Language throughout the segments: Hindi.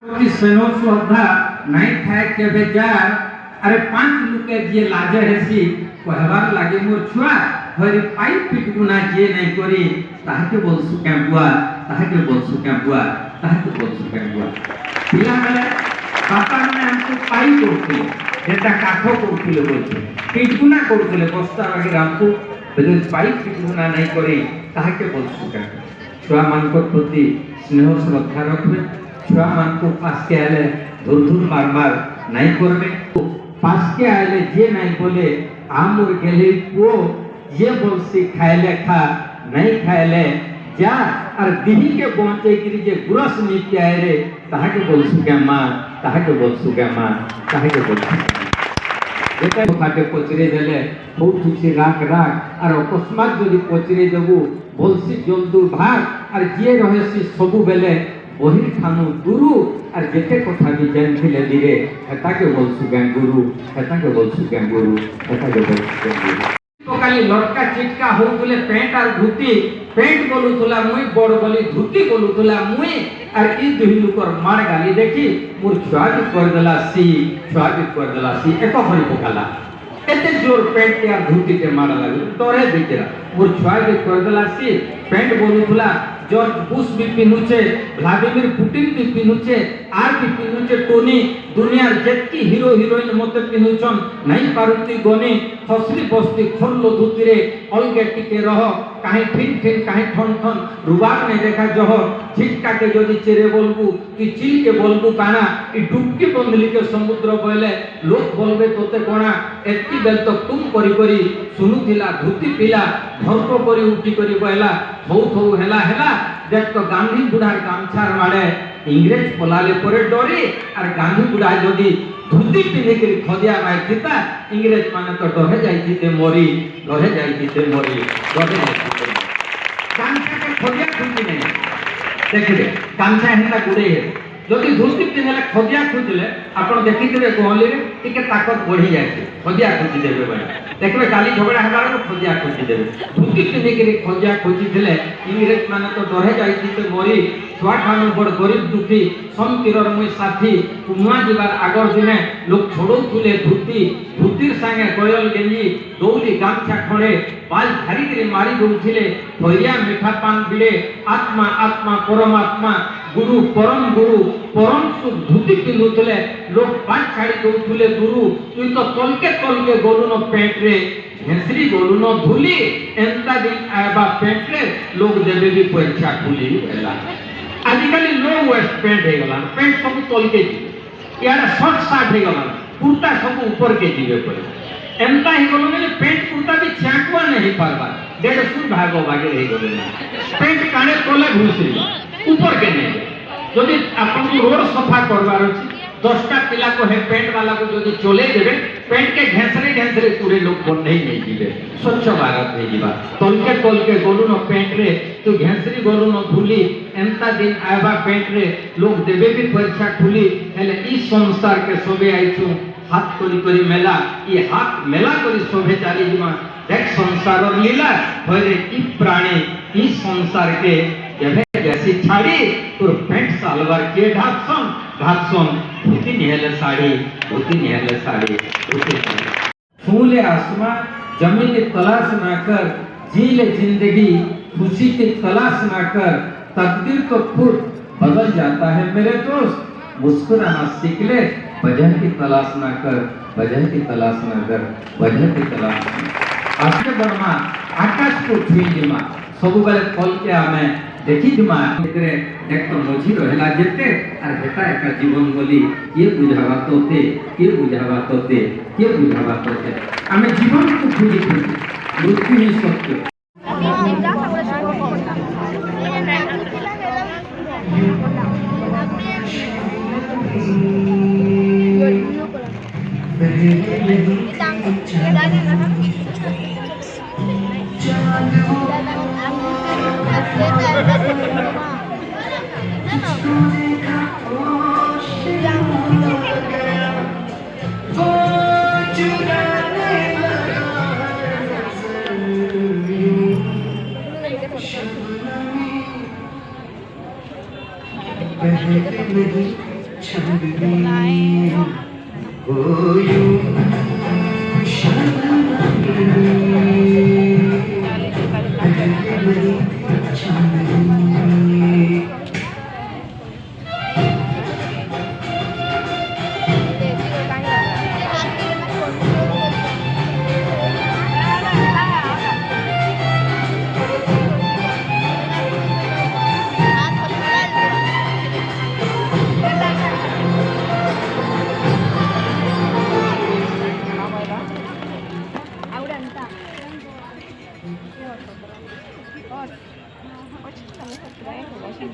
कि स्नेह श्रद्धा नहीं थाए केबे जार अरे पांच लुके जे लाजे हेसी कहबार लागे मोर छुआ हरि पाई पिट गुना जे नहीं करी ताहाके बोलसु के बुआ ताहाके बोलसु के बुआ ताहाके बोलसु के बुआ पिला बेले बापा ने हमको पाई करते जेटा काठो करथिले बोलते पिट गुना करथिले बस्ता बागे हमको बेले पाई पिट गुना नहीं करी ताहाके बोलसु के छुआ मान को प्रति स्नेह श्रद्धा रखबे छुआ मान को पास के आले धुर धुर मार मार नहीं करबे पास के आले जे नहीं बोले आमुर गेले को ये बोलसी खायले खा नहीं खायले जा और दिही के पहुंचे कि जे गुरस नीति आए रे ताहाके बोलसु के मां ताहाके बोलसु के मां ताहाके बोलसु जेते खाटे पचरे देले बहुत खुशी राख राख और अकस्मात जदि पचरे देबू बोलसी जल्दी भाग और जे रहसी सबु बेले बहिर खानु गुरु और जेते कथा भी जानथिले दिरे हेताके बोलसु के गुरु हेताके बोलसु के गुरु हेताके बोलसु के गुरु तो काली लटका चिटका हो बोले पेंट और धोती पेंट बोलुतला मुई बड़ बोली धोती बोलुतला मुई और ई दुही लुकर मार गाली देखी मोर छुआ भी कर देला सी छुआ भी कर देला सी एको भरी पकाला एते जोर पेंट के और धोती के मारा लागल तोरे बेचरा मोर छुआ भी कर देला सी पेंट बोलुतला जॉर्ज बुश भी पिनुचे व्लादिमीर पुतिन भी पिनुचे आर भी पिनुचे टोनी दुनिया जेतकी हीरो हीरोइन मते पिनुचन नहीं पारुती गने फसली बस्ती खोलो धुतिरे अलगे टिके रह काहे फिन फिन काहे ठन ठन रुबाब ने देखा जह छिटका के जदी चेरे बोलबू कि चिल के बोलबू काना ई डुबकी बंदली के समुद्र बहले लोक बोलबे तोते कोना एत्ती बेल तो तुम करी करी सुनुथिला धुती पिला भरको करी उठी करी बहला बहुत हो हेला हेला देख तो गांधी बुढ़ार गामछार मारे इंग्रेज पलाले परे डरी और गांधी बुढ़ा जदी धुती पिने के खदिया माय थिता इंग्रेज माने तो डहे जाई थी मोरी डहे जाई थी मोरी डहे जाई थी गामछा के खदिया खुंजी नहीं देखिए गामछा हेता गुडे है जदि धुती पिनेले खदिया खुंजले आपण देखिथिबे गोहली रे टिके ताकत बढ़ी जाय खदिया खुंजी देबे भाई देखबे गाली झगड़ा हेबार को खदिया खुंजी देबे धुती पिने के खदिया खुंजी देले इंग्रेज माने तो डहे जाई थी मोरी छुआ ठानु बड़ गरीब दुखी समतीरर मुई साथी कुमुआ जीवार आगर दिने लोग छोड़ो तुले धुती धुतीर संगे कोयल गेंजी दौली गामछा खड़े बाल धारी के मारी दउथिले भैया मीठा पान बिड़े आत्मा आत्मा परमात्मा गुरु परम सुख धुती पिनुतले लोग पांच छाड़ी दउथिले गुरु तू तो तलके गोलु न पेट रे घेसरी गोलु न धुली एंता दिन आबा पेट रे लोग देबे भी परीक्षा खुली एला आजिकल लो वेस्ट पेंट है गला पेंट सब तल के यार शर्ट शर्ट है गला कुर्ता सब ऊपर के जीवे पड़े एंता ही गलो ने पेंट कुर्ता भी छाकुआ नहीं पारबा 150 भागो भागे रही गलो पेंट काने तले घुसरी ऊपर के नहीं जदि आपन रोड सफा करबार अछि 10टा पिला को है पेंट वाला को जदि चले देबे पेंट के घेसरे पूरे लोग बन नहीं जीवे स्वच्छ भारत नहीं जीवा तलके गोलु न पेंट रे तो घेसरी गोलु न धुली एंता दिन आबा पेंट रे लोग देबे भी परीक्षा खुली हेले ई संसार के सोबे आइछु हाथ करी मेला ये हाथ मेला करी सोभे चाली जीवा देख संसार और लीला होरे की प्राणी ई संसार के जबे जैसी छाड़ी और पेंट सालवार के ढाकसन धोती निहले साड़ी फूले आसमां जमीन की तलाश ना कर जी ले जिंदगी खुशी की तलाश ना कर तकदीर तो खुद बदल जाता है मेरे दोस्त मुस्कुराना सीख ले वजह की तलाश ना कर वजह की तलाश ना कर वजह की तलाश आके बर्मा आकाश को छुई जिमा सब बेले कल के आमे देखी जिमा एकरे एक तो मझी रहेला जेते और हेता एका जीवन बोली के बुझावा तोते आमे जीवन को खुजी मृत्यु ही सत्य चांदनी हो यूं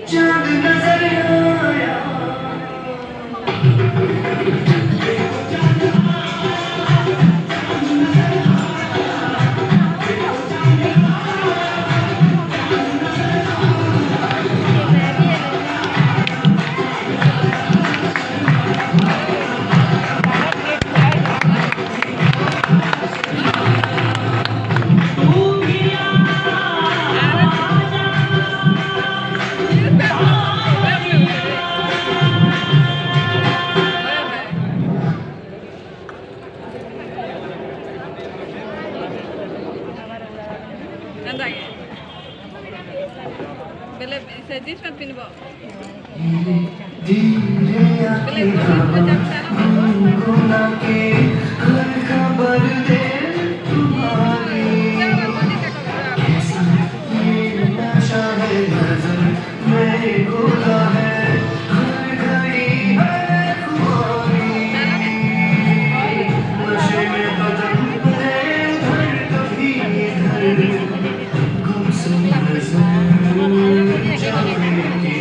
चांद नजर आया खबर दे तुम्हारी नशा है नजर मेरे गोला है हर घड़ी है खुमारी नशे में बदन पे धर कभी धर गुमसुम नजर जाने की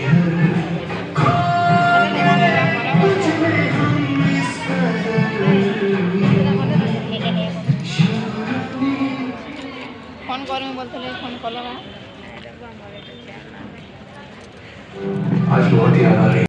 फोन करमी बोलते फोन कल आज बहुत याद आ रही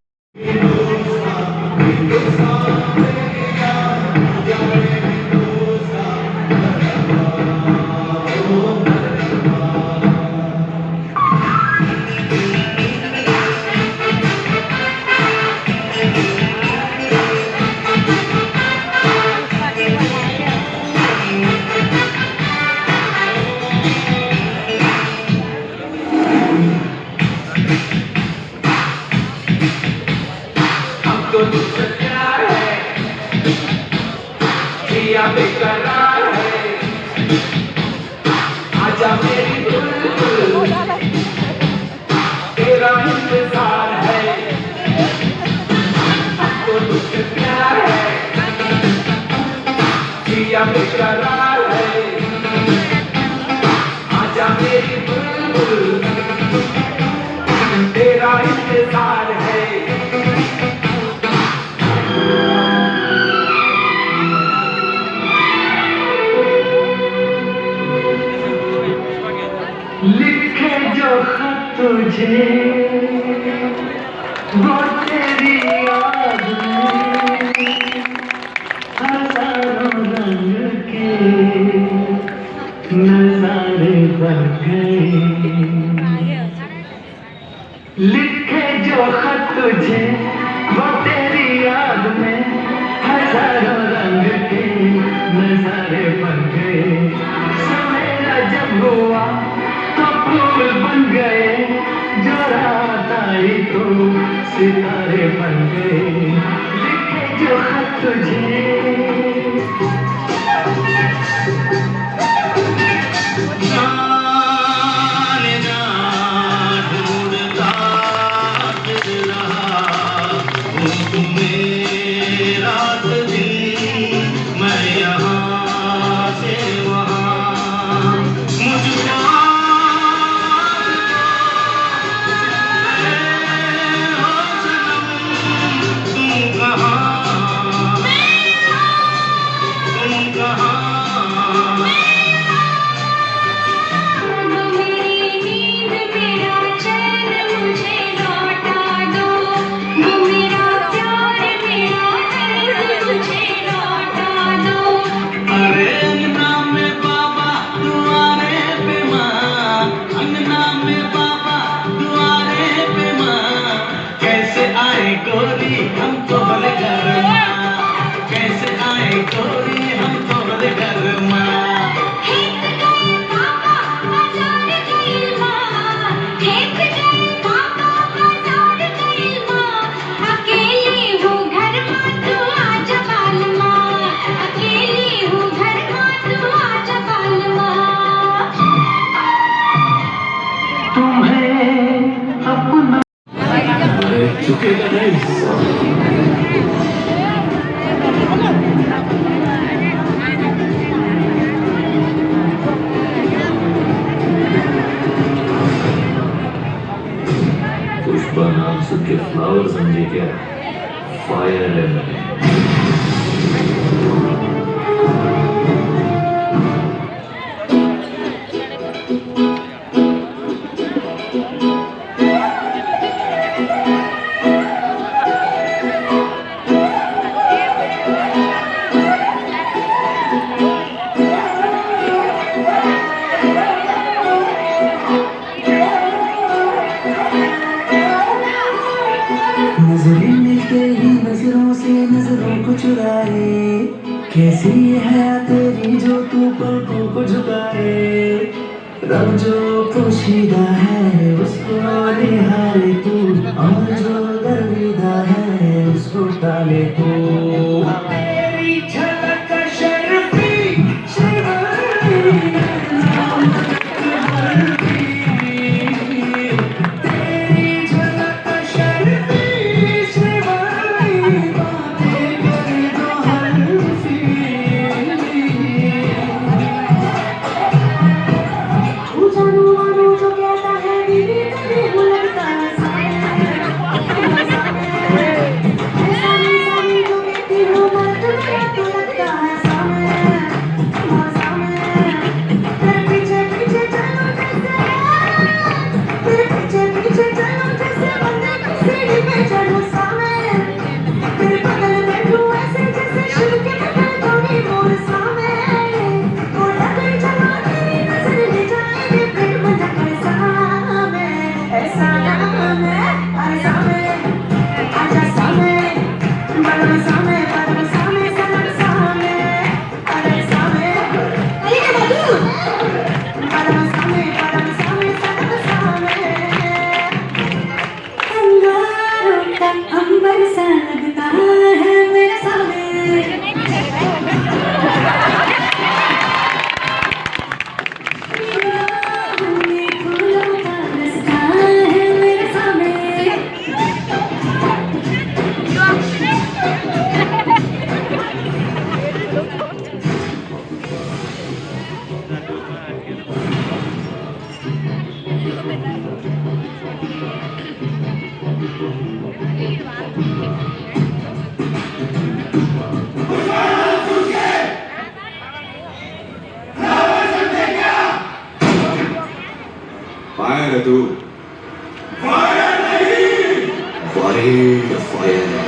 बेकरार है आजा मेरी बुलबुल तेरा इंतजार है तो तुझसे प्यार है जिया बेकरार है आजा मेरी बुलबुल तेरा इंतजार है लिखे जो खत तुझे वो तेरी याद में हजारों रंग के नजारे बन गए लिखे जो खत तुझे वो तेरी याद में हजारों रंग के नजारे बन गए सवेरा जब हुआ फूल बन गए जो रात आई तो सितारे बन गए लिखे जो खत तुझे ढूंढता फिर रहा तुम्हें रात दिन मैं यहाँ से वहाँ मुझको फायर है। नजरें मिलते ही नजरों से नजरों को चुराए, कैसी है तेरी जो तू पलकों को झुकाए। रब जो पोशीदा है उसको निहारे तू, और जो दर्दीदा है उसको टाले तू। तेरी झलक शर्फी शर्फी, तेरी झलक शर्फी शर्फी, बातें करे तो हल्फी। तू जानू मानो जो कहता है बीवी तेरी बुलंदा सामे, सामे जो कहती हूँ मर्द मेरा तू लगता है सामे, सामे। तेरे पीछे पीछे चलो जैसे, तेरे पीछे पीछे चलो जैसे बंदे की सीढ़ी पे चढ़ो सामे, तेरे बगल बैठूं ऐसे जैसे शिव के बगल थोड़ी मोर सामे। और अगर चलो तेरी नजर ले जाएंगे फिर मजा कैसा सामे, ऐसा नाम है अरे सामे, आजा सामे, बड़ा सामे, बड़ा सामे, सनम सामे, अरे सामे, अरे क्या बात है? बड़ा सामे, सनम सामे। अंगारों का अंबर सा लगता है मेरा सामे, हमने फूलों का रास्ता है मेरे सामने। फायर है तू। फायर नहीं। Fire fire